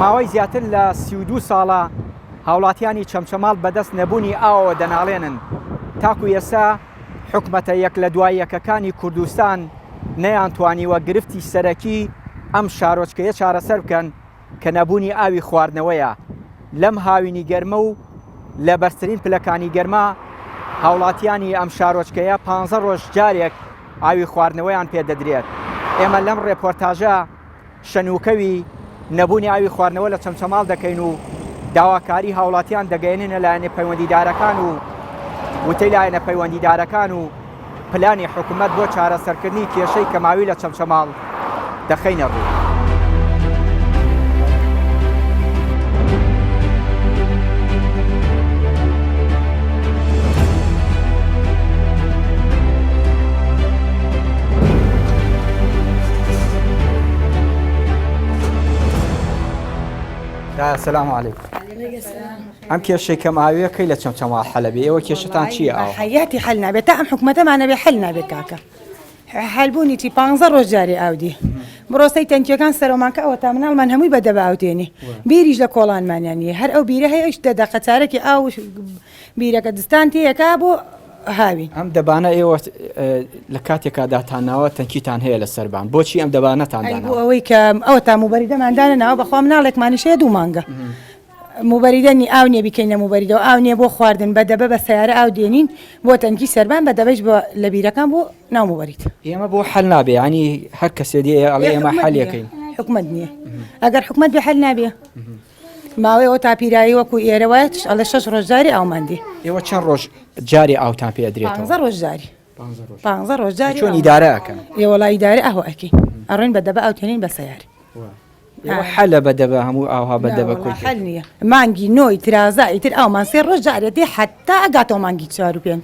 ماوەی زیاتر لە 32 ساڵە هاوڵاتیانی چەمچەماڵ بەدەست نەبوونی ئاوە دەناڵێنن تاکو ئێستا حکومەتە یەک لە دوای یەکەکانی کوردستان نەیانتوانیوە گرفتی سەرەکی ئەم شارۆچکەیە چارەسەر بکەن کە نەبوونی ئاوی خواردنەوەیە لەم هاوینی گەرمە و لە بەرزترین پلەکانی گەرمە هاوڵاتیانی ئەم شارۆچکەیە 15 ڕۆژ جارێک ئاوی خواردنەوەیان پێدەدرێت. ئێمە لەم ڕێپۆرتاژە شەنوکەوی نەبوونی ئاوی خواردنەوە لە چەمچەماڵ دەکەین و داواکاری هاوڵاتیان دەگەێنێنە لایەنە پەیوەندیدارەکان و وتەی لایەنە پەیوەندیدارەکان و پلانی حکوومەت بۆ چارەسەرکردنی کێشەی کەماوی لە چەمچەماڵ دەخەینە ڕوو. السلام عليكم. ئەم کێشەی کەماویە کەی لە چەمچەماڵ حەلەبێ ئێوە کێشتان چییە؟ ئەو حیاتی حەل نابێت تا ئەم حکومەتە مانەبێ حەل نابێت کاکە حەلبوونیی 15 ڕۆژ جارێ ئاودی بڕۆستەی تەنکیەکان سەرۆمانکە ئەوە تا مناڵمان هەمووی بەدەبە ئاوتێنی بیریش لە کۆڵانمانیانە هەر ئەو بیرە هەیە دەدەقە چارەکی ئاو بیرەکە دستان تەیەکا بۆ هاوی ئەم دەبانە ئێوە لە کاتێکا داتانناوە تەنکیتان هەیە لە سەربان بۆچی ئەم دەبانەتاندانا؟ ئەوەی کە ئەوە تا موبەریدەماندانە ناوە بەخوا مناڵێکمانیشەیە 2 مانگە موبەریدەنی ئاو نییە بیکەینە موبەریدەوە ئاو نییە بۆ خواردن بەدەبە بە سیارە ئاو دێنین بۆ تەنکی سەربان بەدەبەش بە لە بیرەکان بۆ ناو موبەریت ئێمە بۆ حەل نابێ ینی هەر کەسێ دێ ئەڵێ ئێمە حەلیەکەین حکومەت نییە ئەگەر حکومەت بێ حەل نابێ ماوەی ئەو تاپیرایی وەکو ئێرەوەیەش ئەڵێ 6 ڕۆژ جاری ئاوماندی ئێوە چەند ڕۆژ جاری ئاوتان پێدرێتەوە؟ 15 ڕۆژ جاری 15 ڕۆژ جاری چۆن ئیدارەکەن؟ ئێوەڵای ئیدارە ئەوە ئەکەین ئەڕێن بەدەبە ئاوتێنین بە سەیار حەلە بەدەبە هەموو ئاوها بەدەبە کوی حەل نییە مانگی نۆی ترازایی تر ئەومان 3 ڕۆژ جارێتی حتا ئەگاتەوە مانگی 4 و 5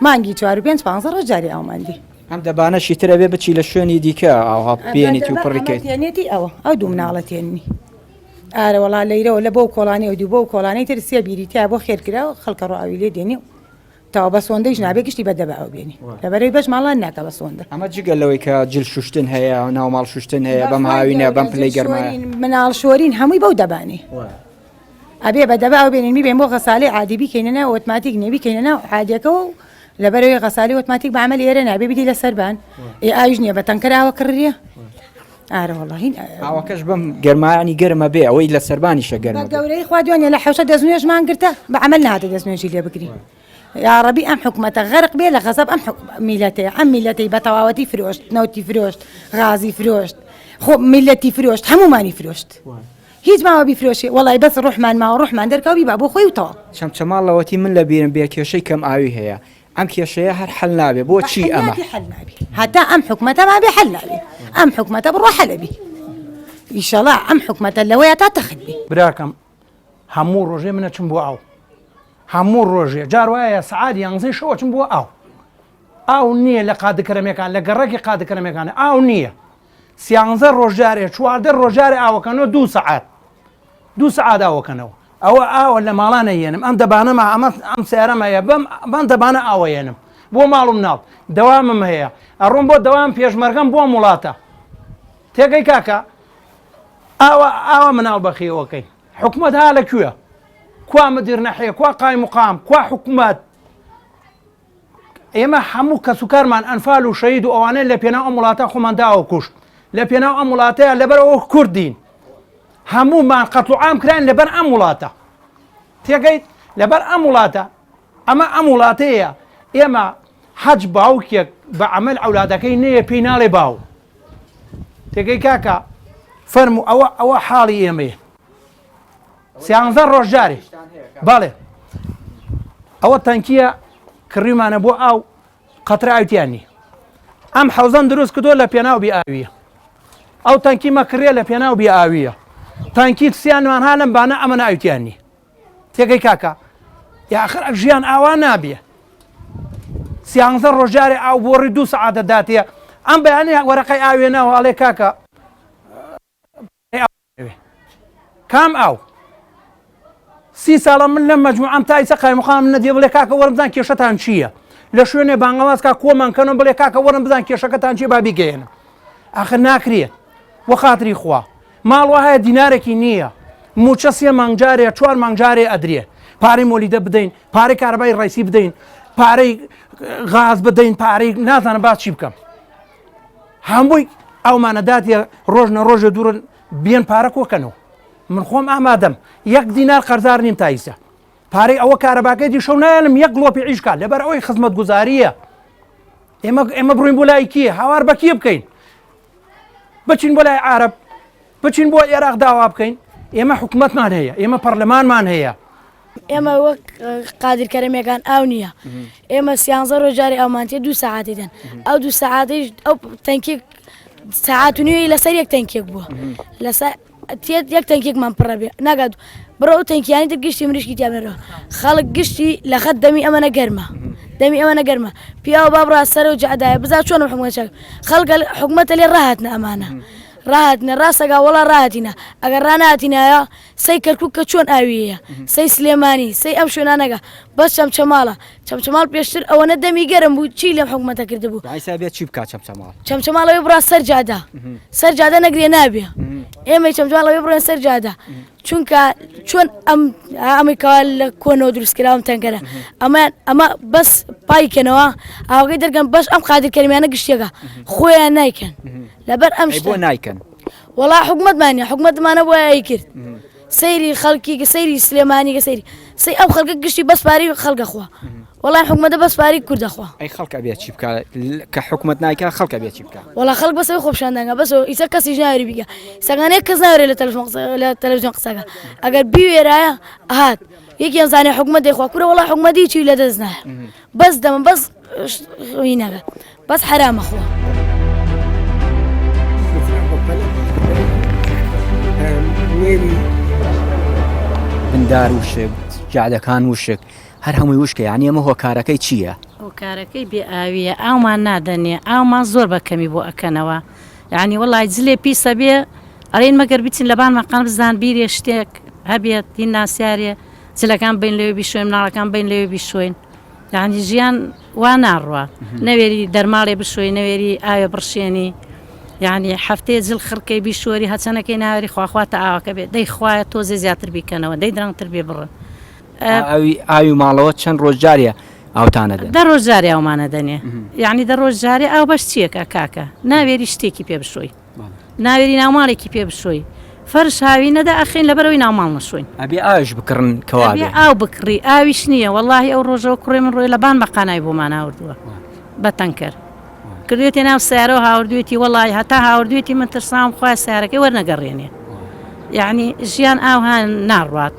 مانگی 4 و 5 15 ڕۆژ جاری ئاوماندی ئەم دەبانەشی ترە بێ بچی لە شوێنی دیکە ئاوها بێنیت و پڕیکەیت ئەوە ئەو دوو مناڵەتێننی ئارە وڵا لەیرەوە لە بۆ کۆڵانی و دی بۆ کۆڵانەی تر سێ بیریتیا بۆ خێرکراوە خەڵکە ڕۆئاوی لێ دێنی تاوە بە سۆندەیش نابێ گشتی بەدەبە ئەو بێنی لەبەرەوەی بەش ماڵان ناکە بە سۆندە ئەمە جگە لەوەی کە جل شوشتن هەیە ناو ماڵ شوشتن هەیە بەم هاوینە بەم پلەی گەرمایە مناڵ شۆرین هەمووی بەو دەبانی ئەبێ بەدەبە ئەو بێنین میبێن بۆ غەساڵی عادی بیکەینە ئۆتۆماتیک نەبیکەینە ناو عادیەکە و لەبەرەوەی غەساڵی ئۆتۆماتیک بە عەمەل ئێرە نابێ بیدی لە سەربان ئاویش نییە بە تەنکەراوە کڕیە ئارە وەڵاهین ئاوەکەش بەم گەرمایانی گەرمە بێ ئەوەی لە سەربانیشە گەرمە گەورەی خوا دوێنێ لە حەوشە دەستنوێژمان گرتە بە عەمەل نهاتە دەستنوێژی لێ بگری یا ڕەبی ئەم حکومەتە غەرق بێ لە غەزەب ئەم میلەتەیە ئەم میلەتەی بە تەواوەتی فرۆشت نەوتی فرۆشت غازی فرۆشت خۆ میلەتی فرۆشت هەمومانی فرۆشت هیچ ماوە بیفرۆشێ وەڵای بەس ڕوحمان ماوە ڕوحمان دەرکەوی با بۆ خۆی وتەوە چەمچەماڵەوەتی من لە بیرم بێ کێشەی کەم ئاوی هەیە ئەم کێشەیە هەر حەل نابێ بۆچی ئەمە حەل نابێ هەتا ئەم حکومەتە ما بێ حەل نابێ ئەم حکومەتە بڕۆ حەلەبی ئیشەڵا ئەم حکومەتە لەوەیە تا تەخت بێ براکەم هەموو ڕۆژێ منە چم بۆ ئاو هەموو ڕۆژێ جار وایە سعات 11 شەوە چم بۆ ئاو نییە لە قادکرەمەکان لە گەڕێکی قادکرەمەکانە ئاو نییە 13 ڕۆژارێ 14 ڕۆژارێ ئاوەکەنەوە 2 سعات 2 سعات ئاوەکەنەوە ئەوە ئاوە لە ماڵانە هێنم ئەم دەبانەمە ئەم سیارەمەیە بەم دەبانە ئاوەێنم بۆ ماڵم ناو دەوامم هەیە ئەڕۆم بۆ دەوام پێشمەرگەم بۆ وڵاتە تێگەی کاکە ئاوە مناڵ بەخیەوەکەی حکومەت ها لەکوێ کوا مدیر نەحەیە کوا قای مقام کوا حکومەت ئێمە هەموو کەسوکارمان ئەنفال و شەهید و ئەوانەیە لە پێناو ئەم وڵاتە خۆمان داوە کوشت لە پێناو ئەم وڵاتەیە لەبەرەوە کوردین هەموومان قەتڵ و عام کران لەبەر ئەم وڵاتە تێگەیت لەبەر ئەم وڵاتە ئەمە ئەم وڵاتەیە ئێمە حەج باوکێک بە عەمەل ئەولادەکەی نەیە پێی ناڵێ باو تێگەی کاکە فەرمو ئەوە حاڵی ئێمەیە 13 ڕۆژ جارێ بەڵێ ئەوە تەنکیە کڕیمانە بۆ ئاو قەترە ئاوتیانی ئەم حەوزەم دروست کردووە لە پێناو بیئاویە ئەو تەنکی مەکڕێ لە پێناو بیئاویە تەنکی سییانمان هانم بانە ئەمە ئاوتیانی تێگەی کاکە یاخر ژیان ئاوا نابێ 13 ڕۆژارێ ئاو بۆڕی 2 سعات دەداتێ ئەم بەیانەیە وەرەقەی ئاوێنەوە ئەڵێ کاکە کام ئاو 30 ساڵە من لەم مەجموعەم تا ئیسە قای مقام نەدێ بڵێ کاکە وەرم بزان کێشەتان چییە لە شوێنێ بانگەواز کا کۆمان کەنەوە بڵێ کاکە وەرم بزان کێشەکەتان چی با بیگەێنم ئاخر ناکرێت وە خاتری خوا ماڵ وهەیە دینارێکی نییە موچە سێ مانگجارێ 4 مانگجارێ ئەدرێ پارەی مۆلیدە بدەین پارەی کارەبای ڕیسی بدەین پارەی غاز بدەین پارەی نازانە باس چی بکەم هەمووی ئەومانەداتە ڕۆژنە ڕۆژە دوورن بێن پارە کۆکەنەوە من خۆم ئامادەم 1 دینار قەرزار نیم تایسە پارەی ئەوە کارەباکەی شەو نایەنم 1 گڵۆپی عیشکات لەبەر ئەوەی خزمەت گوزاریە ئێمە بڕین بۆ لای کیە هاوار بە کێ بکەین بچین بۆ لای عارب بچین بۆ عێراق داوا بکەین ئێمە حکومەتمان هەیە ئێمە پەرلەمانمان هەیە ئێمە وەک قادر کەرەمەکان ئاو نییە ئێمە سیانزە ڕۆژاری ئەومانتێ 2 ساعاتی دەن ئەو 2 ساعاتیش ئەو تەنکێک ساعات و نوێی لەسەر یەک تەنکێک بووە لەسەر یەک تەنکێکمان پڕە بێ ناگات بڕە ئەو تەنکیانی تر گشتی مریشکی تیامێنەوە خەڵک گشتی لە خەت دەمی ئەمەنە گەرمە دەمی ئەمەنە گەرمە پیاوە بابڕا سەر و جەعدایە بزار چۆنە حکومەت چاک خەڵکە حکومەتە لێ ڕاهاتنە ئەمانە ڕاهاتنە ڕاستەگا وەڵا ڕاهاتینە ئەگەر ڕاناتینایە سەی کەرکک کە چۆن ئاویەیە سەی سلێمانی سەی ئەم شوێنانەگە بەس چەمچەماڵ پێشتر ئەوەنە دەمی گەرم بوو چی لەم حکومەتە کرد بوو بێت چی بکات چەمچەماڵەوەی بڕا سەر جادە نەگرێ نابێ ئێمەی چەمچەماڵەوەی بڕێن سەر جادە چونکە چۆن ئەمریکا لە کۆنەوە دروستکراوم تەنگەرە ئەمە بەس پایکەنەوە ئاوگەی دەرگەن بەش ئەم قادر کەرمیانە گشتێکە خۆیان نایکەن لەبەر ئەم بۆ نایکەن وڵا حکومەتمانە حکومەتمانە بۆ ئای کرد سەیری خەڵکی سەیری سلێمانی سەیری سەی ئەو خەڵکە گشتی بەسپاری خەڵکە خوا وڵای حکومەتە بەسپاری کوردەخوا ئەی خەڵکە بێت چی بکە کە حکومەت نایکە خەڵکە بێت چی بکە وڵا خەڵک بەسەوەی خۆپشاندانگە بەسەوە ئیسە کەسیش ناوێری بیکە سەگانەیە کەس ناوێت لە تەلەڤیزیۆن قسەکە ئەگەر بیوێرایە هات یەکیان زانێ حکومەت دەیخوا کوورە وڵای حکومەتی چی لە دەست نایە بەس دەمە بەس وینەکە بەس حرامە خوا بندار وشک جعدەکان وشک هەر هەمووی وشکە یعنی ئەمە هۆکارەکەی چییە؟ هۆکارەکەی بێ ئاویە ئاومان نادەنێ ئاومان زۆر بەکەمی بۆ ئەکەنەوە یعنی وڵای جلێ پیسە بێ ئەڵێن مەگەر بچین لەبان مەقام بزان بیرێ شتێک هەبێت هین ناسیارێ جلەکان بین لەوێ بیشوێن مناڵەکان بین لەوێ بیشوێن یعنی ژیان وا ناڕوە نەوێری دەرماڵێ بشوێ نەوێری ئاوێ بڕشێنی یعنی هەفتەیە جل خڕکەی بیشۆری هەچەنەکەی ناوەری خواخواتە ئاوەکە بێت دەی خوایە تۆزێ زیاتر بیکەنەوە دەی درەنگتر بێ بڕن ئاوی ماڵەوە چەند ڕۆژجاریە ئاوتانە دەن 10 ڕۆژجارێ ئەومانە دەنێ یعنی 10 ڕۆژجارێ ئاو بەش چیەکە کاکە ناوێری شتێکی پێ بشۆی ناوێری ناوماڵێکی پێ بشۆی فەرش هاوی نەدا ئەخێن لەبەرەوەی ناوماڵ نەشۆین ئەبێ ئاوش بکڕن کەوابێ ئاو بکڕی ئاویش نییە واللهی ئەو ڕۆژەوە کوڕێ من ڕۆی لەبان بەقانای بۆمان هاوردووە بەتەنکەر کردوێتی ناو سیارەوە هاوردوێتی وڵی هەتا هاوردوێتی من ترسام خوای سیارەکەی وەرنەگەڕێنێ یعنی ژیان ئاوهان ناڕات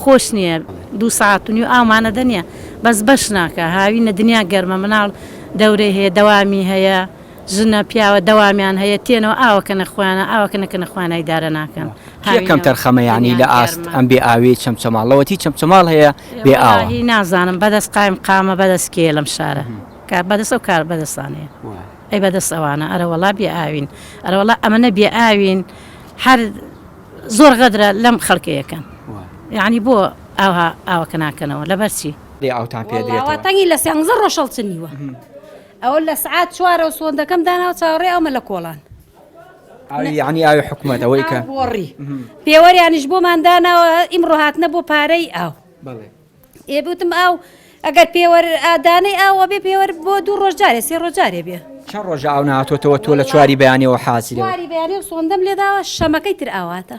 خۆش نییە 2 ساعت و نیو ئاومانە دەنیە بەس بەش ناکە هاوینە دنیا گەرمە مناڵ دەورەی هەیە دەوامی هەیە ژنە پیاوە دەوامیان هەیە تێنەوە ئاوەکە نەخوانە ئاوەکە نەکە نەخوانای دارە ناکەن یەکەم تەرخەمە یعنی لە ئاست ئەم بێ ئاوێ چەمچەماڵەوەتی چەمچەماڵ هەیە بێ ئاوە نازانم بەدەست قایم قامە بەدەست کێ لەم شارە بەدەست و کار بەدەستانەیە ئەی بەدەست ئەوانە ئەرەوەڵا بێ ئاوین ئەرەوەڵا ئەمەنە بێ ئاوین هەر زۆر غەدرە لەم خەڵکەیەکەن یعنی بۆ ئاوها ئاوەکە ناکەنەوە لەبەرچی لێ ئاوتان پێدرێتەوە تەنگی لە سیانزە ڕۆژەڵچنیوە ئەوە لە سعات 4 سۆندەکەم داناوە چاوەڕێ ئەومە لە کۆڵان یعنی ئاوی حکومەت ئەوەی کە بۆڕی پێوەریانیش بۆمان داناوە ئیمڕۆ هاتنە بۆ پارەی ئاو ئێبوتم ئاو ئەگەر پێوەەر ئادانەی ئاوە بێ پێوەەر بۆ 2 ڕۆژجارێ 3 ڕۆژجارێ بێ چەند ڕۆژە ئاو نهاتۆتەوە تۆ لە چواری بەیانەوە حاسی چواری بەیانێ سۆندەم لێداوە شەمەکەی تر ئاواتە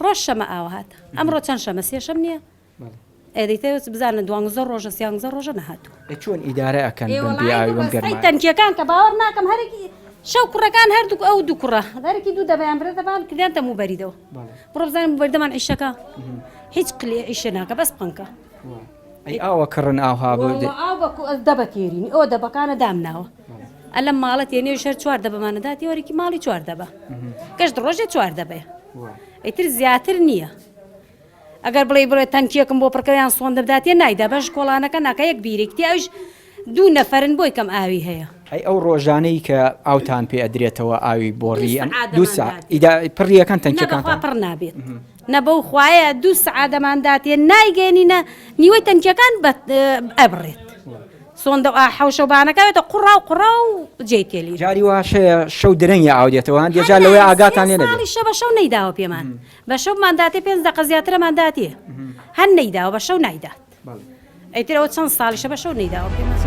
ڕۆژ شەمە ئاوە هاتە ئەمڕۆ چەند شەمە 3 شەم نییە ئەدەیتەوە بزانە 12 ڕۆژە 13 ڕۆژە نەهاتوو چۆن ئیدارە ئەکەن بەبیاوی بەم گەرمانە تەنکیەکان کە باوەڕ ناکەم هەرێکی شەو کوڕەکان هەردوو ئەو دوو کوڕە دەرەکی دوو دەبیان برێ دەبان کردیان تەموو بەریدەوە بڕۆ بزانم بەردەمان عیشەکە هیچ قلێ عیشە ناکە بەس پەنکە ئەی ئاوە کڕن ئاوها بۆ دەبە کێرینی ئەو دەبەکانە دامناوە ئەلم ماڵەت یێنێ شەر 4 دەبەمانەداتی وەرەکی ماڵی 4 دەبە گەشت ڕۆژێ 4 دەبێ ئەیتر زیاتر نییە ئەگەر بڵێ تەنکیەکەم بۆ پڕکەویان سۆن دەبداتێ نایدا بەش کۆڵانەکە ناکە یەک بیرێکتی ئەوش 2 نەفەرن بۆی کەم ئاوی هەیە ئەی ئەو ڕۆژانەی کە ئاوتان پێ ئەدرێتەوە ئاوی بۆڕی 2 ساعت پڕیەکان تەنکیەکان پڕ نابێت نە بەو خوایە 2 سعات دەمانداتێ نایگەێنینە نیوەی تەنکیەکان ئەبڕێت سۆندە حەوشەبانەکەوێتە قوڕا و جێتێلی جاری واشەیە شەو درەنگی ئاودێتەوە هەندێک جار لەوەی ئاگاتان لێ نەبێت شە بە شەو نەیداوە پێمان بە شەو ماداتێ 5 دقە زیاترە ماداتێ هەن نەیداوە بە شەو نایدات ئەیترەوە چەند ساڵیشە بە شەو نەیداوە پێمان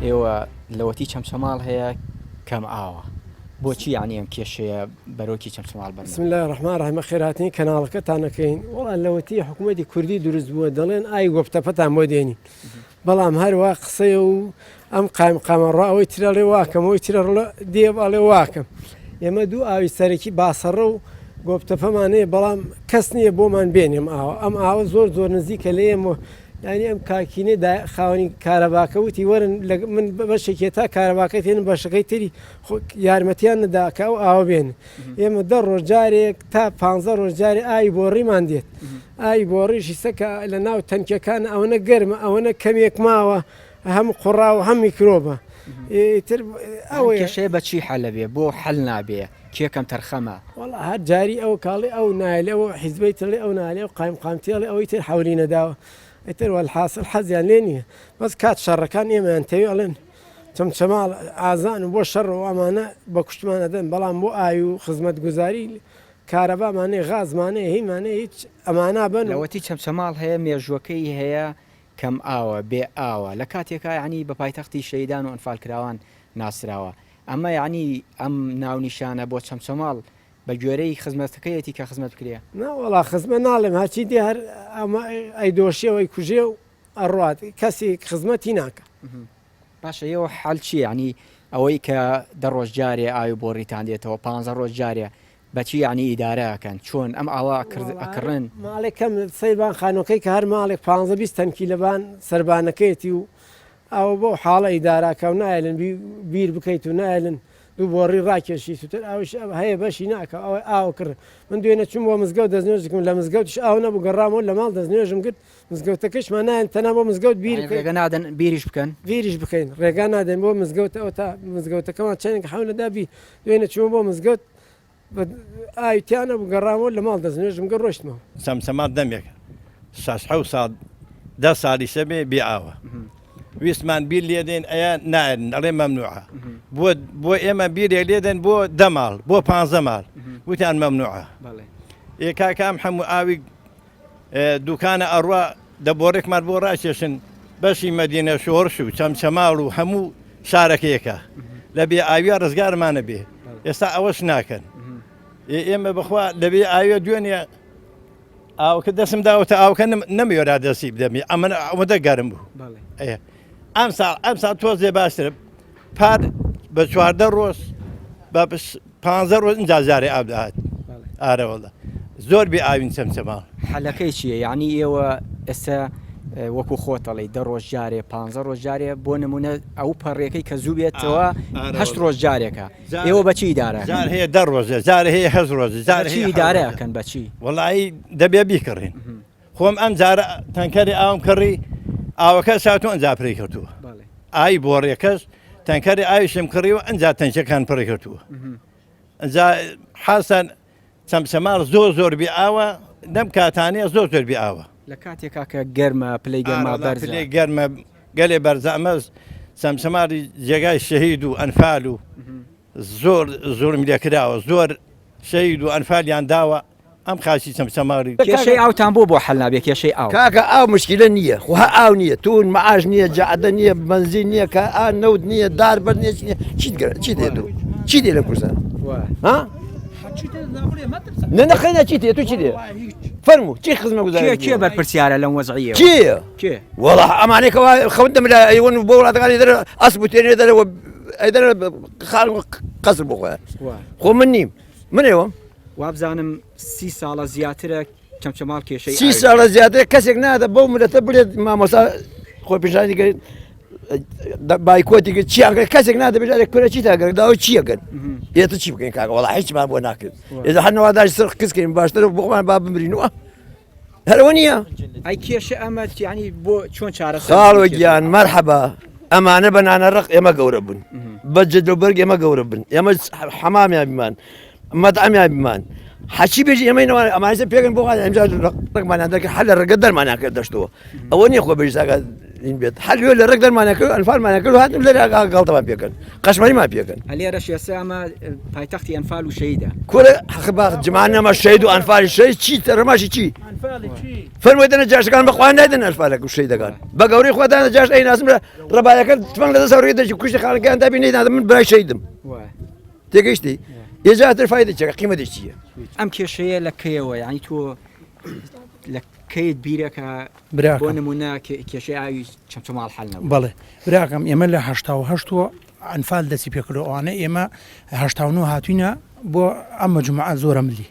ئێوە لەوەتی چەمچەماڵ هەیە کەم ئاوە بۆچی یعنی ئەم کێشەیە بەرۆکی چەمچەماڵ بەن بسم الله الرحمن الرحیم خێراتنی کەناڵەکەتانەکەین وەڵا لەوەتی حکوومەتی کوردی دروست بووە دەڵێن ئای گۆپتەپەتان بۆ دێنین بەڵام هەروە قسەیە و ئەم قامەڕە ئەوەی ترەڵێ واکەم ئەوەی ترە دێ بەڵێ واکەم ئێمە دوو ئاوی سەرەکی باسەڕە و گۆپتەپەمانەیە بەڵام کەس نییە بۆمان بێنێم ئاوە ئەم ئاوە زۆر نزیکە لە ئێمە ینی ئەم کاکینێ خاوەنی کارەباکە وتی وەرن من بەشێکی تا کارەباکەی تێن بەشەکەی تری یارمەتیان نەداکە و ئاوە بێن ئێمە 10 ڕۆژجارێک تا 15 ڕۆژجارێ ئای بۆ ڕیمان دێت ئای بۆ ڕیشی سەکە لە ناو تەنکەکان ئەوەنە گەرمە ئەوەنە کەمێک ماوە هەم قوڕا و هەم میکرۆبە ئەوە کێشەیە بەچی حەلە بێ بۆ حەل نابێ کێکەم تەرخەمە وڵا هەر جاری ئەو کاڵی ئەو نایلێ ئەوە حیزبەی تڵێ ئەو نالێ و قایمقامتێڵێ ئەوەی تر حولی نەداوە ئەتر والحاصل حەزیان لێ نییە بەس کات شەڕەکان ئێمەیان تەوی ئەڵێن چەمچەماڵ ئازان و بۆ شەڕ و ئەمانە بە کوشتمانەدەن بەڵام بۆ ئاوی و خزمەت گوزاری کارەبامانەیە غازمانەیە هیمانەیە هیچ ئەمانە بن لەوەتی چەمچەماڵ هەیە مێژوەکەی هەیە کەم ئاوە بێ ئاوە لە کاتێکا ینی بە پایتەختی شەیدان و ئەنفالکراوان ناسراوە ئەمە ینی ئەم ناونیشانە بۆ چەمچەماڵ بە گوێرەی خزمەتەکەیەتی کە خزمەت بکرێ ناوەڵا خزمە ناڵێم هەرچی دێ هەر ئەمە ئەیدۆشیەوەی کوژێ و ئەڕات کەسی خزمەتی ناکە باشە ئێوە حەل چی ینی ئەوەی کە 10 ڕۆژجارێ ئاوی بۆ ڕیتان دێتەوە 15 ڕۆژجارێ بەچی ینی ئیدارەکەن چۆن ئەم ئاوا ئەکڕن ماڵێکەکەم سەیبان خانۆکەی کە هەر ماڵێک 15 تەنکی لەبان سەربانەکەیەتی و ئەوە بۆ حاڵە ئیداراکە و نایلن بیر بکەیت و نایلن دوو بۆڕی ڕاکێشی سوتر ئەوش هەیە بەشی ناکە ئەوەی ئاو کرد من دوێنە چوم بۆ مزگەوت دەستنوێژم لە مزگەوتش ئاو نەبوو گەڕامەوە لە ماڵ دەستنوێژم کرد مزگەوتەکەشمان نایەن تەنا بۆ مزگەوت ڕێگە نادەن بیریش بکەن بیریش بکەین ڕێگا نادەن بۆ مزگەوت ئەو تا مزگەوتەکەمان چەندێک حەونەدا بی دوێنە چوم بۆ مزگەوت ئاویتیانە بوو گەڕامەوە لە ماڵ دەستنوێژم گە ڕۆشتمەوە سەمسەمات دەمێکە 6 ساڵ 10 ساڵی شەبێ بێ ئاوە ویسمان بیر لێدەین ئەیە نایرن ئەڵێ مەمنوعە بۆ ئێمە بیرێک لێدەن بۆ 10 ماڵ بۆ 15 ماڵ وتیان مەمنوعە ئێکاکەم هەموو ئاوی دوکانە ئەڕوا دەبۆڕێکمان بۆ ڕاکێشن بەشی مەدینە شۆڕش و چەمچەماڵ و هەموو شارەکەیەکە لە بێ ئاویە ڕزگارمانە بێ ئێستا ئەوەش ناکەن ئێمە بخوا لەبێ ئاویە دوێنێ ئاوکە دەسم داوتە ئاوکە نەمیێرا دەستی بدەمی ئەمەدە گەرم بوو ئەم ساڵ تۆزێ باشتر پار بە 14 ڕۆژ بە 15 ڕۆژ ئەجازارێ ئابداهات ئارەوەڵە زۆر بێ ئاوین چەمچەماڵ حەلەکەی چییە یعنی ئێوە ئێستا وەکو خۆتەڵی 10 ڕۆژجارێ 15 ڕۆژجارێ بۆ نمونە ئەو پەڕێکەی کە زوو بێتەوە 8 ڕۆژجارێکە ئێوە بەچی ئیدارە جار هەیە 10 ڕۆژە جار هەیە 8 ڕۆژ جار چی ئیدارەکەن بەچی وەڵایی دەبێ بیکڕین خۆم ئەم جارە تەنکەری ئاوم کڕی ئاوەکە ساتۆ ئەنجا پڕی کردووە ئای بۆ ڕێکەش تەنکەری ئاویشم کڕیوە ئەنجا تەنچەکان پڕی کردووە ئەنجا حەسەن چەمچەماڵ زۆر بێ ئاوە دەم کاتانەیە زۆر بێ ئاوە لە کاتێکا کە گەرمە پلەی گەرما بەرز پلەی گەرمە گەلێ بەرزەمەز چەمچەماڵی جێگای شەهید و ئەنفال و زۆرم لێکراوە زۆر شەهید و ئەنفالیان داوە ئەم خاچی چەمچەماڵی کێشەی ئاوتان بۆ حەل نابێ کێشەی ئاو کاکە ئاو مشکلە نییە خو ئاو نییە تون مەعاش نییە جعدە نییە بنزین نییە کە نەوت نییە دار بەر نییە چی دێت چی دێ لە کوردستان نەخەینە چی دێت تو چی دێ فەرموو چی خزمە گوزاری کێ بەرپرسیارە لەم وەزعیە کێ وەڵا ئەمانێکەوە خەوتم لە ئەیوەن بۆ وڵاتەکانی دەرە ئەسب و تێنێ دەرەوە ئەیدەرە خاڵ قەسر بۆ خۆیان خۆ من نیم منێوە وابزانم 30 ساڵە زیاترە چەمچەماڵ کێشەی 30 ساڵە زیاتر کەسێک نادە بەو مرەتە بێت مامۆستا خۆی پیشانی کرد بایکۆتی کرد چیاگە کەسێک نادە بێت کورە چی تاگەر داوە چیەکەن ئێتە چی بکەین کاکە وەڵا هیچمان بۆ ناکرد ئێزە هەنەواداش سەر کەسکەین باشترە بۆمان با بمرینەوە هەرەوە نییە ئەی کێشە ئەمە یعنی بۆ چۆن چارە خاڵۆ گیان مەرحەبا ئەمانە بەنانە ڕق ئێمە گەورە بوون بە جدوبەرگ ئێمە گەورە بن ئێمە حەمامیان بیمان مطعم بمان حشي بيجي يمين ما يصير بيجن بوغا امجاد رقم انا ذاك حل الرقدر ما ناكل دشتو اوني خو بيجي ساق البيت حل يقول الرقدر ما ناكل الفال ما ناكل هذا لا غلطه ما بيجن قشمري ما بيجن هل رش يا سامة بايتختي أنفال وشهيدة كل خباق جمعنا ما الشهيد وانفال الشهيد شي ترى ماشي شي فالمدينه جاش كان بقوان هذا الفالك والشهيد قال بقوري خو انا جاش اي ناس ربايك تفنق ذا سوري ده كل خال كان تبيني هذا من براي شهيدم تيجيشتي يجات الفائده قيمه دي شيء أم كيشيء لكيوة يعني تو لكيد بيرك براكم بونمونا كيشيء عايش كم مع الحلنا بەڵێ براکەم ئێمە لە هەشتا ئەنفال دەسی پێکردەوەوانە ئێمە هەشتاونەوە هاتوینە بۆ ئەم مەجموعە زۆرە ملی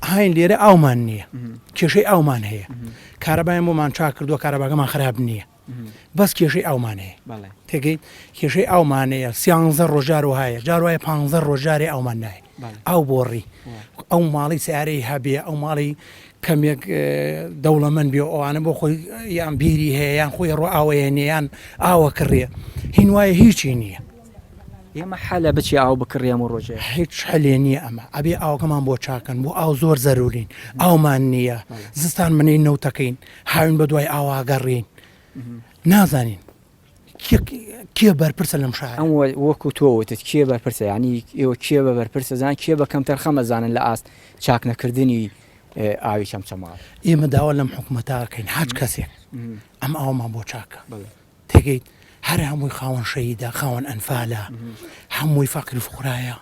هاین لێرە ئاومان نییە کێشەی ئاومان هەیە کارەبایان بۆمان چاک کردووە کارەباگەمان خراپ نییە بەس کێشەی ئاومان هەیە تێگەیت کێشەی ئاومانەیە 13 ڕۆژار وهایە جاروایە 15 ڕۆژارێ ئاومان نایە ئاو بۆڕی ئەو ماڵی سیارەی هەبێ ئەو ماڵی کەمێک دەوڵەمەند بێ ئەوانە بۆ خۆی یان بیری هەیە یان خۆی ڕۆ ئاوەیەنیان ئاوە کڕێ هین وایە هیچی نییە ئێمە حەلە بچی ئاو بکڕێم و ڕۆژێ هیچ هەلێ نییە ئەمە ئەبێ ئاوەکەمان بۆ چاکەن بۆ ئاو زۆر زەرورین ئاومان نییە زستان منەی نەوتەکەین هاوین بە دوای ئاواگەڕین نازانین کێ بەرپرسە لەم شار ئەم وەکو تۆوتت کێ بەرپرسە ینی ئێوە کێ بە بەرپرسە زان کێ بە کەمتەر خەمەزانن لە ئاست چاکنەکردنی ئاوی چەمچەماڵ ئێمە داوا لەم حکومەتاکەین هاچ کەسێک ئەم ئاومان بۆ چاکە تێگەیت هەر هەمووی خاوەن شەیدا خاوەن ئەنفالە هەمووی فەقیر فقرایە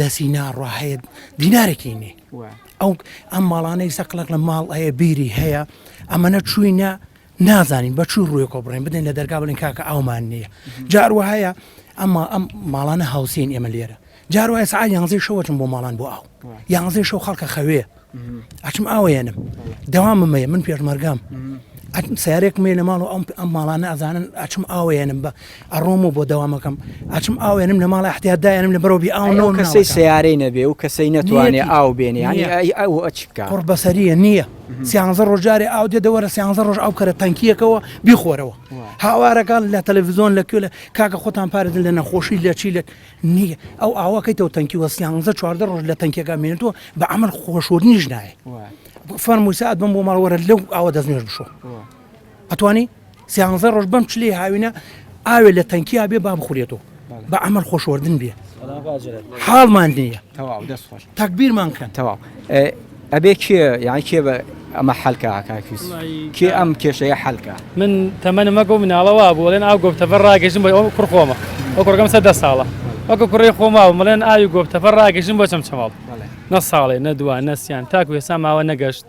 دەسی ناڕوا هەیە دینارێکی نیە ئەو ئەم ماڵانەی سەقلق لە ماڵ ئەیە بیری هەیە ئەمەنە چوینە نازانین بە چوو ڕوویەکۆ بڕێن بدەین لە دەرگا بڵین کاکە ئاومان نییە جاروە هەیە ئەمە ئەم ماڵانە هاوسین ئێمە لێرە جاروایە سعات 11 شەوەچم بۆ ماڵان بۆ ئاو 11 شەو خەڵکە خەوێ ئەچم ئاوەیەنم دەواممەیە من پێشمەرگام سیارێک مێ لە ماڵ و ئەم ماڵانە ئەزانن ئەچم ئاوەیەنم بە ئەڕۆم و بۆ دەوامەکەم ئەچم ئاوێنم لە ماڵە احتیاجدایەنم لە بەرەوبی ئاو کەسەی سیارەی نەبێ و کەسەی نەتوانێت ئاو بێنێ ئەو ئەچکە قڕ بەسەریە نییە 13 ڕۆژارێ ئاو دێ دەوەرە 13 ڕۆژ ئاو کەرە تەنکیەکەوە بیخۆرەوە هاوارەکان لە تەلەڤیزۆن لە کوێ لە کاکە خۆتان پارێدن لە نەخۆشی لە چی لە نییە ئەو ئاواکەیتەوە تەنکیوە 13 14 ڕۆژ لە تەنکیەکە مێنێتەوە بە ئەمەل خۆشوردنیش نایە فەرمووی سەعات بم بۆ ماڵوەرە لەو ئاوە دەستنوێژ بشۆ ئەتوانی 13 ڕۆژ بەم چلێ هاوینە ئاوێ لە تەنکیا بێ با بخورێتەوە بە ئەمەل خۆشوردن بێ حاڵمان نییە تەکبیرمان کەن تەواو ئەبێ کێ یان کێ بە ئەمە حەلکە کاکوس کێ ئەم کێشەیە حەلکە من تەمەنم مەگە و مناڵەوە بوو لێن ئاو گۆبتەفەر ڕاگەشتم بۆ ئەو کوڕخۆمە ئەو کوڕگەم 10 ساڵە وەکو کوڕی خۆما و مەڵێن ئاوی گۆبتەفەر ڕاگەشتم بۆ چەمچەماڵ نە ساڵێ نە دووە نەسییان تاکو ێستا ماوە نەگەشت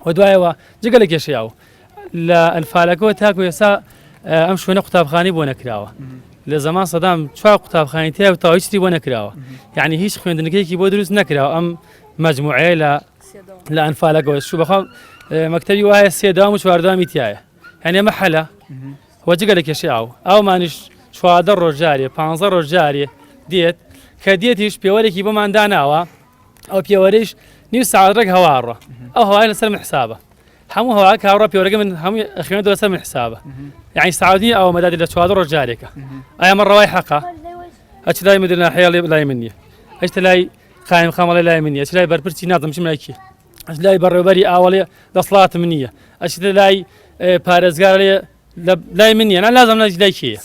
و دوایەوە جگە لە کێشەیاوە لە ئەنفالەکەەوە تاکو ێستا ئەم شوێنە قوتابخانی بۆ نەکراوە لە زەمان سەدام 4 قوتابخانی تیا و تاویستی بۆ نەکراوە یعنی هیچ خوێندنگەیەکی بۆ دروست نەکراوە ئەم مەجموعەیە لە ئەنفالەکەەوە شو بەخوا مەکتەبی وایە 3 دام و 4 دامی تایە هەنێ ئەمە حەلە وەجگە لە کێشەی ئاومانیش 14 ڕۆژارێ 15 ڕۆژارێ دێت کە دێتیش پێوەرێکی بۆمان داناوە ئەو پێوەرەیش نیو ساعتێک هەواڕە ئەو هەوای لەسەر من حسابە هەموو هەوا کاڕە پێوەرەکە من هەمووی ئەخوێنێتەوە لەسەر من حسابە یعنی ساعتی ئەو مەدادی لە 14 ڕۆژارێکە ئایا مە ڕەوای حەقا ئەچ لای مدیر ناحیە لای من نییە ئەچ لای قایم خەمەڵی لای من نییە ئەچ لای بەرپرسی نازانم لای کیە ئەچ لای بەڕێوەبەری ئاوەڵێ دەسڵاتم نییە ئەچ لای پارێزگار لای من نییە لازم لای کیە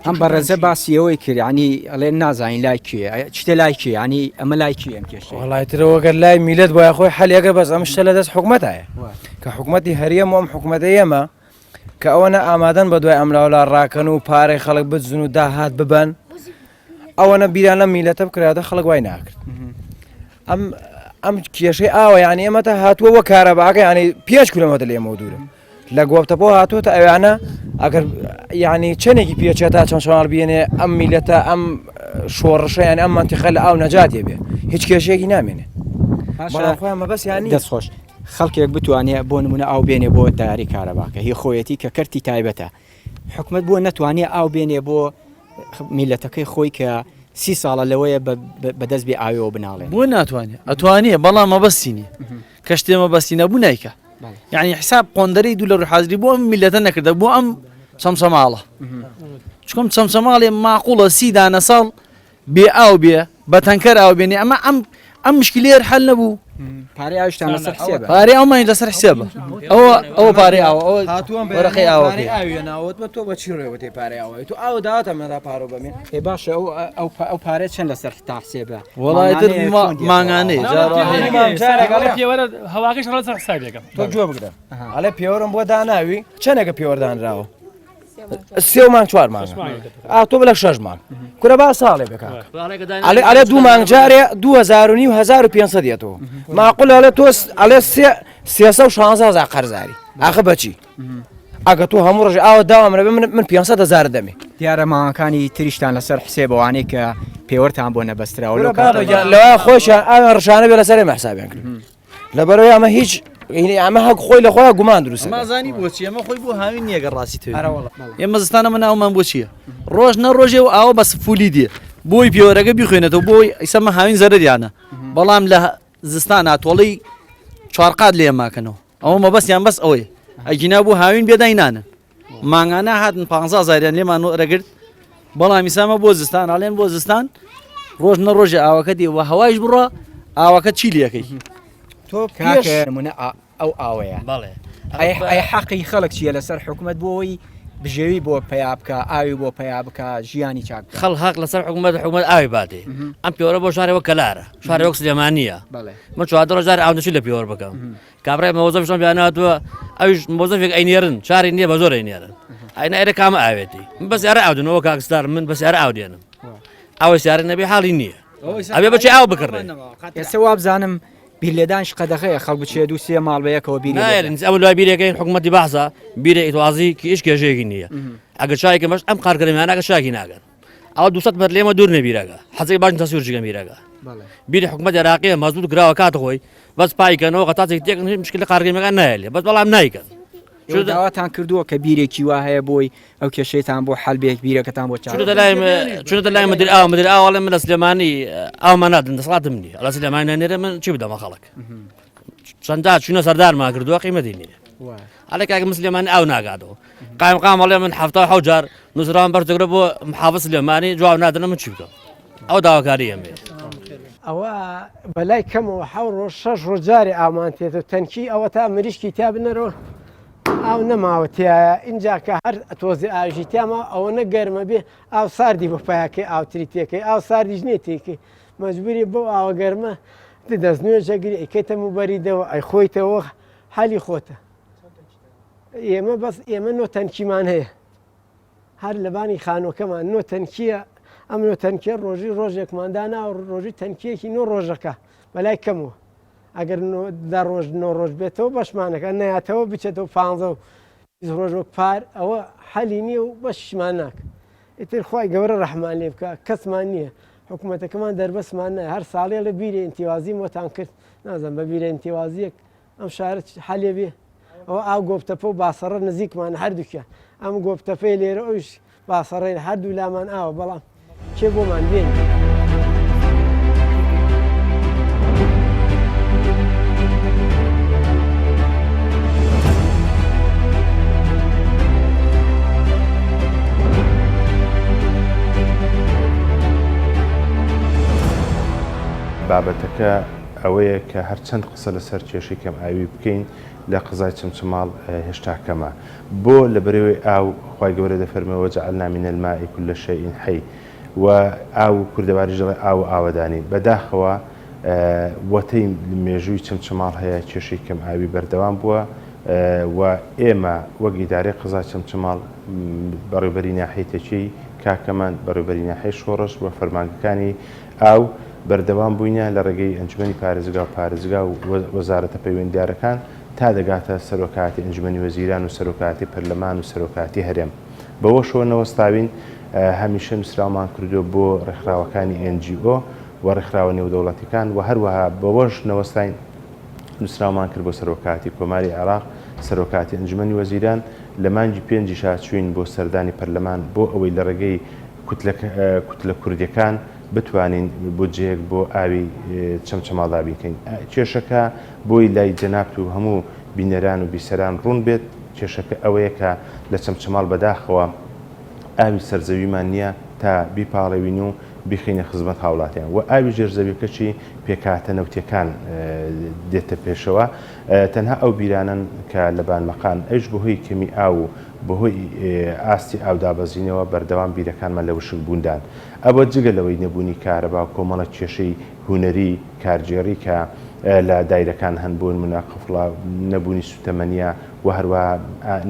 ئەم بەڕێزە باسیەوەی کرد ینی ئەڵێ نازانین لای کێ چتە لای کێ ینی ئەمە لای کێ ئەم کێشە وڵایترەوەگەر لای میلەت بۆە خۆی حەلیەکە بەس ئەم شتە لە دەست حکومەتایە کە حکومەتی هەریەم ئەم حکومەتە ئێمە کە ئەوەنە ئامادەن بە دوای ئەملاولا ڕاکەن و پارەی خەڵک بزن و داهات ببەن ئەوەنە بیران لە میلەتە بکراتە خەڵک وای ناکرد ئەم کێشەی ئاوە یانی ئێمە تا هاتووە وە کارەباکە ینی 5 کیلۆمەتر لە ئێمە دوورە لە گۆبتەپۆ هاتووەتە ئەوانە ئەگەر یعنی چەندێکی پێچێتا چەند شوار بێنێ ئەم میلەتە ئەم شۆڕشە یان ئەم منتیقە لە ئاو نەجاتێ بێ هیچ کێشەیەکی نامێنێ بەڵامخۆیانمە بەس ینی دەست خۆش خەڵکێک بتوانێت بۆ نمونە ئاو بێنێ بۆ داری کارەباکە هی خۆیەتی کە کەرتی تایبەتە حکومت بۆ نەتوانێت ئاو بێنێ بۆ میلەتەکەی خۆی کە 30 ساڵە لەوەیە بەدەست بێ ئاوێەوە بناڵێن بۆ ناتوانێت ئەتوانێت بەڵام مەبەستی نیە کە شتێ مەبەستی نەبوو نایکە یعنی حساب قۆندەرەی دوو لە ڕوحازری بۆ ئەم میلەتە نەکردە بۆ ئەم چەمچەماڵە چکۆم چەمچەماڵێ ماقوڵە 30 دانە ساڵ بێ ئاو بێ بە تەنکەر ئاو بێنێ ئەمە ئەم مشکلێر حل نەبوو پارەی ئاویشتان لەسەر حسێبە پارەی ئەومان لەسەر حسێبە ئەوە پارەی ئاوە ئەوە وەرەقەی ئاوەکەی ئاویە ناوت بە تۆ بە چی ڕێوەتی پارەی ئاوی تو ئاو داواتە مەدا پارۆ بەمێ ێ باشە ئەو پارێت چەند لەسەر تا حسێبە وڵایتر ماگانەی پێوەرە هەواکەش ڕڵ حسابێکم تۆ جوە بگرە ئەلێ پێوەرم بۆ داناوی چەندێکە پێوەردانراوە 3 مانگ 4 مانگ تۆ بڵە 6 مانگ کورە با ساڵێ بکە ئەلێ 2 مانگ جارێ 2500 دێتەوە ماقول ئەلێ تۆ ئەلێ 316 قەرزاری ئاخە بەچی ئەگە تۆ هەموو ڕژێ ئاوە داوامرە من 500 دەمێ دیارە ماوەکانی تریشتان لەسەر حسێبەوانەی کە پێوەرتان بۆ نەبەستراوە لەوە خۆشیان ئاویان ڕشانە بێ لەسەر مەحسابیان کرد لەبەرەوەی ئەمە هیچ ئەمە هەک خۆی لە خۆیان گومان دروست مازانی بۆچی ئەمە خۆی بۆ هاوین نییەگە ڕاستی توێ ئێمە زستانە من ناومان بۆ چییە ڕۆژ نەڕۆژێ و ئاوە بە سفولی دێ بۆی پێوەرەکە بیخوێنێتەوە بۆی ئیسەمە هاوین زەرریانە بەڵام لە زستان ئاتۆڵی چوارقات لێ ماکەنەوە ئەوە مەبەستیان بەس ئەوەی ئەگینا بۆ هاوین بێداینانن مانگانە هاتن 15 زاریان لێمان ڕەگرت بەڵام ئیسامە بۆ زستان ئاڵێن بۆ زستان ڕۆژ نەڕۆژێ ئاوەکە دێ و هەوایش بڕە ئاوەکە چی لەکەی تۆ کاکەمونە ئەو ئاوەیە بەڵێ ئەی حەقی خەڵک چیە لەسەر حکوومەت بۆەوەی بژێوی بۆ پیا بکە ئاوی بۆ پیا بکە ژیانی چاک خەڵ حەق لەسەر حکوومەت ئاوی بادێ ئەم پێوەرە بۆ شارێوە کەلارە شارێوەک سلێمانیە من چوار ڕۆژار ئاو نەچی لە پێوەەر بکەم کابڕای مەوەزەفشان بیاناتوە ئەویش مۆزەفێک ئەینێرن شاری نییە بە زۆر ئەینێرن ئەینە ئێرە کامە ئاوێتی من بەس یارە ئاودنەوە کاکستار من بەس یارە ئاودێنم ئەوە سیارە نەبێ حاڵی نییە ئەبێ بەچی ئاو بکڕێن ئێستا وابزانم بیرلێدانش قەدەخەیە خەڵ بچێت و 3 ماڵ بەیەکەوە بیری ئەو لای بیرەکەین حکوومەتی بەحسا بیرە ئیتوازی کە ئیش کێژەیەکی نییە ئەگەر چایکە بەش ئەم قارکردمیانەکە شاکی ناگەن ئەو 200 مەتر لێمە دوور نەبیرەکە حەزەی باش تەسوورجیگە میرەکە بیری حکوومەت عێراقیە مەزبوط گراوە کاتە خۆی بەس پایکەنەوە قەتاچێک تێک مشکل قارکردمیەکان نایلێ بەس بەڵام نایکەن داواتان کردووە کە بیرێکی وا هەیە بۆی ئەو کێشەیتان بۆ حەلبێک بیرەکەتان بۆ چونە لای مدیر ئاوەڵێ من لە سلێمانی ئاومان نادن دەسڵاتم نییە لە سلێمانی نێرە من چی بدەمە خەڵک چەنددا چونە سەردارمان کردووە قیمەتی نییە ئەلێ کاکە مسلێمانی ئاو ناگاتەوە قامەڵێ من هەفتا حەوت جار نووسراوان بەرجەگرە بۆ محافظ سلێمانی جواب نادنە من چی بکەم ئەو داواکاری ئەمێ ئەوە بەلای کەمەوە 6 ڕۆژ جارێ ئامان تێتە تەنکی ئەوە تا مریشکی تا بنەرەوە ئاو نەماوەتیایە اینجا کە هەر تۆزی ئاژی تامە ئەوە نەگەرمە بێ ئاو ساردی بە پایەکەی ئاوتری تێکەی ئاو ساردیش نێتێکی مەجبوری بۆ ئاوە گەرمە دەستنوێژەگری ئەیکەتە موبەریدەوە ئەی خۆیتەوە حالی خۆتە ئێمە بەس ئێمە نۆ تەنکیمان هەیە هەر لەبانی خانۆکەمان نۆ تەنکیە ئەم نۆ تەنکیە ڕۆژی ڕۆژێکماندانا و ڕۆژی تەنکیەکی نۆ ڕۆژەکە بەلای کەمەوە ئەگەر دا ڕۆژ نۆ ڕۆژ بێتەوە بەشمانەکە نەیاتەوە بچێتەوە 15 ڕۆژۆک پار ئەوە حەلی نییە و بەشمان ناکە ئیتر خی گەورە ڕەحمان لێ بکە کەسمان نییە حکوومەتەکەمان دەربەسمان نایە هەر ساڵێ لە بیرە ئینتیوازی مۆتان کرد نازم بە بیرە ئینتیوازیەک ئەم شارە حەلێ بێ ئەوە ئاو گۆپتەپە و باسەڕە نزیکمان هەردووکە ئەم گۆپتەپەی لێرە ئەوش باسەڕێ هەردوو لامان ئاوە بەڵام کێ بۆمان بێن. بابەتەکە ئەوەیە کە هەرچەند قسە لەسەر کێشەی کەم ئاوی بکەین لە قزای چمچماڵ هێشتا کەمە بۆ لە بەرەوەی ئاو خی گەورە دەفەرمەوە جعلنا من الماء كل شيء حي و ئاو کوردەواری ژەڵێ ئاو ئاوەدانی بەداخەوە وەتەی مێژووی چمچماڵ هەیە کێشەی کەم ئاوی بەردەوام بووە و ئێمە وەک ئیدارەی قزای چمچماڵ بەڕێوەبەری ناحیەتێکی کاکەمان بەڕێوەبەری ناحیەی شۆڕش و فەرمانگەکانی ئاو بەردەوام بووینە لە ڕێگەی ئەنجومەنی پارێزگا و پارێزگا و وەزارەتە پەیوەندیارەکان تا دەگاتە سەرۆکاتی ئەنجومەنی وەزیران و سەرۆکاتی پەرلەمان و سەرۆکاتی هەرێم بەوە شۆ نەوەستاوین هەمیشە نووسراومان کردو بۆ ڕێکخراوەکانی NGO و ڕێکخراوە نێودەوڵەتیەکان و هەروەها بەوەش نەوەستاین نووسراومان کرد بۆ سەرۆکاتی کۆماری عێراق سەرۆکاتی ئەنجومەنی وەزیران لە مانگی 5 چوین بۆ سەردانی پەرلەمان بۆ ئەوەی لە ڕێگەی کوتلە کوردیەکان بتوانین بودجەیەک بۆ ئاوی چەمچەماڵدا بیکەین کێشەکە بۆی لای جەنابت و هەموو بینەران و بیسەران ڕوون بێت کێشەکە ئەوەیە کە لە چەمچەماڵ بەداخەوە ئاوی سەرزەویمان نییە تا بیپاڵێوین و بخینە خزمەت هاوڵاتیان و ئاوی ژێرزەویەکەچی پێکاتە نەوتەکان دێتە پێشەوە تەنها ئەو بیرانن کە لە بانمەقان ئەش بەهۆی کەمی ئاو و بەهۆی ئاستی ئاودابەزینەوە بەردەوام بیرەکانمان لە وشک بووندان ئەوە جگە لەوەی نەبوونی کارەبا و کۆمەڵە کێشەی هوەری کارجێڕی کە لە دایرەکان هەن بوون مناقفڵا نەبوونی سوتەمەنیە و هەروە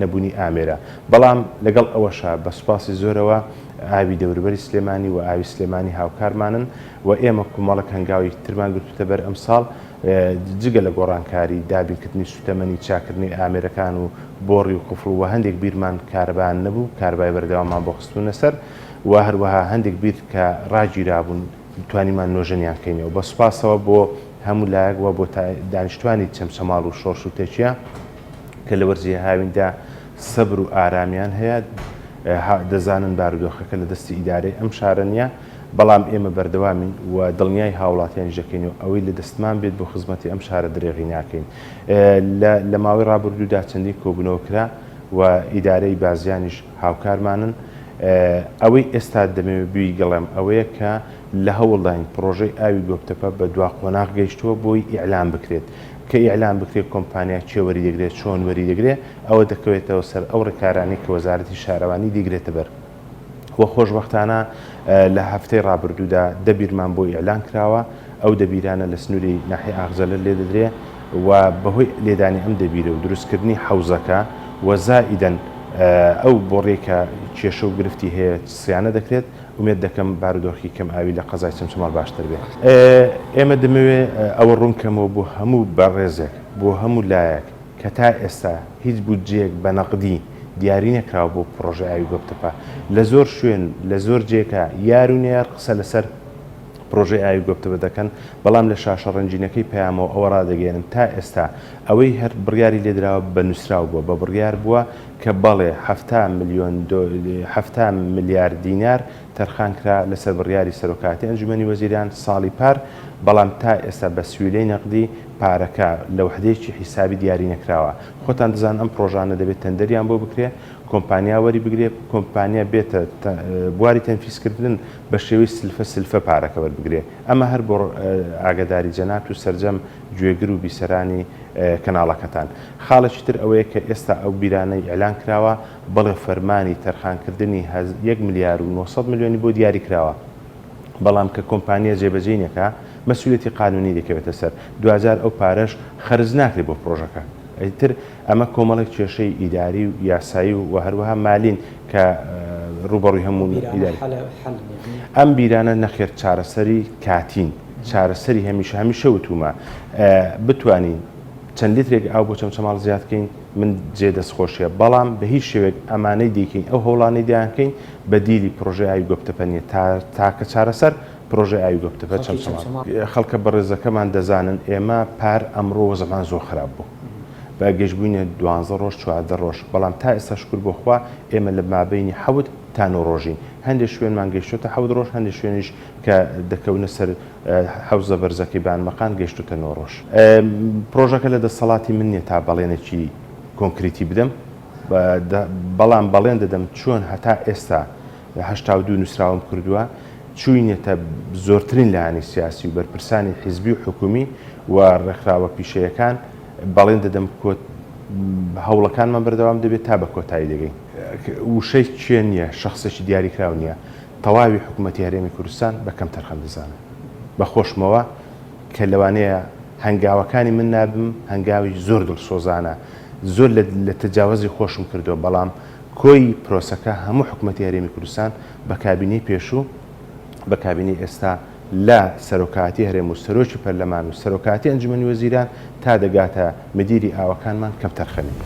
نەبوونی ئامێرە بەڵام لەگەڵ ئەوەشە بە سوپاسی زۆرەوە ئاوی دەوروبەری سلێمانی و ئاوی سلێمانی هاوکارمانن و ئێمە کومەڵک هەنگاوی ترمان گرتوتە بەر ئەمساڵ جگە لە گۆڕانکاری دابینکردنی سوتەمەنی چاکردنی ئامێرەکان و بۆڕی و قفڵ و هەندێک بیرمان کارەبان نەبوو کاربای بەردەوامان بۆ خستوونە سەر و هەروەها هەندێک بیر کە ڕاگیرابوون توانیمان نۆژەنیان کەینەوە بە سوپاسەوە بۆ هەموو لایەک وە بۆ دانیشتوانی چەمچەماڵ و شۆڕش و تێکیە کە لە وەرزیە هاویندا سەبر و ئارامیان هەیە دەزانن بارودۆخەکە لە دەستی ئیدارەی ئەم شارە نیە بەڵام ئێمە بەردەوامین و دڵنیای هاوڵاتیان ژەکەین و ئەوەی لە دەستمان بێت بۆ خزمەتی ئەم شارە درێغی ناکەین لە ماوەی ڕابردوودا چەندی کۆبوونەوە کرا و ئیدارەی بازیانیش هاوکارمانن ئەوەی ئێستا دەمەوێت بووی گەڵێم ئەوەیە کە لە هەوڵداین پرۆژەی ئاوی گۆپتەپە بە دوا قۆناغ گەیشتووە بۆی ئیعلام بکرێت کە ئیعلام بکرێت کۆمپانیا چێ وەری دەگرێت چۆن وەری دەگرێت ئەوە دەکەوێتەوە سەر ئەو ڕێکارانی کە وەزارەتی شارەوانی دیگرێتە بەر وە خۆشبەختانە لە هەفتەی ڕابردوودا دەبیرمان بۆ ئیعلان کراوە ئەو دەبیرانە لە سنووری ناحی ئاغزەلە لێ دەدرێت و بەهۆی لێدانی ئەم دەبیرە و دروستکردنی حەوزەکە وەزائیدەن ئەو بۆڕێکە کێشە و گرفتی هەیە سیانە دەکرێت ومێت دەکەم بارودۆخی کەم ئاوی لە قەزای چەمچەماڵ باشتر بێت ئێمە دەمەوێت ئەوە ڕوونکەمەوە بۆ هەموو بەڕێزێک بۆ هەموو لایەک کە تا ئێستا هیچ بودجەیەک بە نەقدی دیاری نەکراوە بۆ پرۆژە ئاوی گۆپتەپە لە زۆر شوێن لە زۆر جێکە یار و نێر قسە لەسەر پرۆژەی ئاوی گۆپتەپە دەکەن بەڵام لە شاشە ڕەنجینەکەی پەیامەوە ئەوە ڕادەگەێنم تا ئێستا ئەوەی هەر بڕیاری لێدراوە بە نووسراو بووە بە بڕیار بووە کە بەڵێ 7 ملیار دینار تەرخان کرا لەسەر بڕیاری سەرۆکاتی ئەنجومەنی وەزیران ساڵی پار بەڵام تا ئێستا بە سویلەی نەقدی پارەکە لە وحدەیەکی حیسابی دیاری نەکراوە خۆتان دەزان ئەم پرۆژانە دەبێت تەندەریان بۆ بکرێت کۆمپانیا وەری بگرێت کۆمپانیا بێتە بواری تەنفیسکردن بە شێوەی سلفە پارەکە وەربگرێت ئەمە هەر بۆ ئاگداری جەنات و سەرجەم گوێگر و بیسەرانی کەناڵەکەتان خاڵێکی تر ئەوەیە کە ئێستا ئەو بیرانەی ئەلان کراوە بەڵێ فەرمانی تەرخانکردنی 1 ملیار و 900 میلیۆنی بۆ دیاری کراوە بەڵام کە کۆمپانیا جێبەجێینەکە مەسئولیەتی قانونی دەکەوێتە سەر 2000 ئەو پارەش خەرج ناکرێت بۆ پرۆژەکە ئەیتر ئەمە کۆمەڵێک کێشەی ئیداری و یاسایی و هەروەها مالین کە ڕوبەڕووی هەموو ئیداری ئەم بیرانە نەخێر چارەسەری کاتین چارەسەری هەمیشە وتومە بتوانین چەند لیترێک ئاو بۆ چەمچەماڵ زیادکەین من جێ دەستخۆشیە بەڵام بە هیچ شێوێک ئەمانەی دیکەین ئەو هەوڵانەی دیانکەین بە دیلی پرۆژەی ئاوی گۆپتەپە نیە تاکە چارەسەر پرۆژەی ئاوی گۆپتەپە چەمچەماڵ خەڵکە بەڕێزەکەمان دەزانن ئێمە پار ئەمڕۆ زەمان زۆر خراپ بوو بە گەشتبوونە 12 ڕۆژ 14 ڕۆژ بەڵام تا ئێستا شکر بۆخوا ئێمە لە مابینی 7 تا 9 ڕۆژین هەندێک شوێنمان گەیشتوتە 7 ڕۆژ هەندێک شوێنیش کە دەکەونە سەر حەوزە بەرزەکەی بانمەقان گەیشتوتە 9 ڕۆژ پرۆژەکە لە دەسەڵاتی من نیە تا بەڵێنێکی کۆنکریتی بدەم بەڵام بەڵێن دەدەم چۆن هەتا ئێستا 82 نووسراوم کردووە چوینێتە زۆرترین لایانی سیاسی و بەرپرسانی حیزبی و حکومی و ڕێکخراوە پیشەیەکان بەڵێن دەدەم کۆت هەوڵەکانمان بەردەوام دەبێت تا بە کۆتایی دەگەین وشەی کوێ نییە شخصێکی دیاریکراو نییە تەواوی حکوومەتی هەرێمی کوردستان بە کەم تەرخەم دەزانن بە خۆشمەوە کە لەوانەیە هەنگاوەکانی من نابم هەنگاوی زۆر دڵسۆزانە زۆر لە تەجاوزی خۆشم کردووە بەڵام کۆی پرۆسەکە هەموو حکوومەتی هەرێمی کوردستان بە کابینەی پێشوو بە کابینەی ئێستا لە سەرۆکاتی هەرێم و سەرۆکی پەرلەمان و سەرۆکاتی ئەنجومەنی وەزیران تا دەگاتە مدیری ئاوەکانمان کەم تەرخەمی